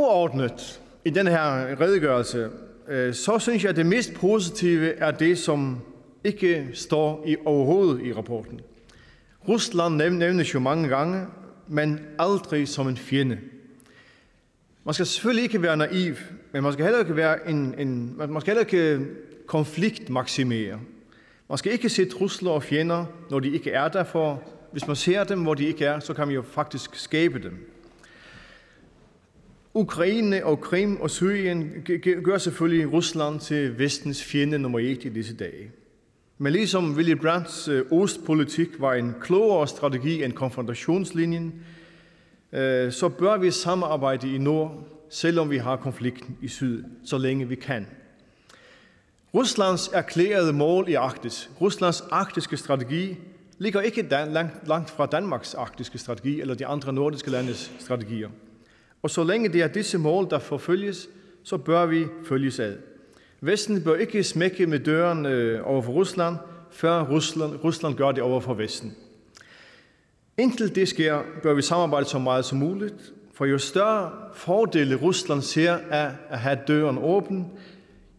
overordnet i den her redegørelse, så synes jeg, at det mest positive er det, som ikke står overhovedet i rapporten. Rusland nævnes jo mange gange, men aldrig som en fjende. Man skal selvfølgelig ikke være naiv, men man skal heller ikke være man skal heller ikke konfliktmaksimere. Man skal ikke se trusler og fjender, når de ikke er der, for hvis man ser dem, hvor de ikke er, så kan man jo faktisk skabe dem. Ukraine og Krim og Syrien gør selvfølgelig Rusland til vestens fjende nummer 1 i disse dage. Men ligesom Willy Brandts ostpolitik var en klogere strategi end konfrontationslinjen, så bør vi samarbejde i nord, selvom vi har konflikten i syd, så længe vi kan. Ruslands erklærede mål i Arktis, Ruslands arktiske strategi, ligger ikke langt fra Danmarks arktiske strategi eller de andre nordiske landes strategier. Og så længe det er disse mål, der forfølges, så bør vi følges ad. Vesten bør ikke smække med døren over for Rusland, før Rusland gør det over for Vesten. Indtil det sker, bør vi samarbejde så meget som muligt, for jo større fordele Rusland ser af at have døren åben,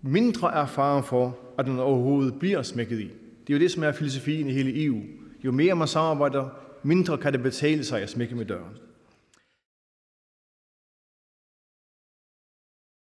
mindre er faren for, at den overhovedet bliver smækket i. Det er jo det, som er filosofien i hele EU. Jo mere man samarbejder, mindre kan det betale sig at smække med døren.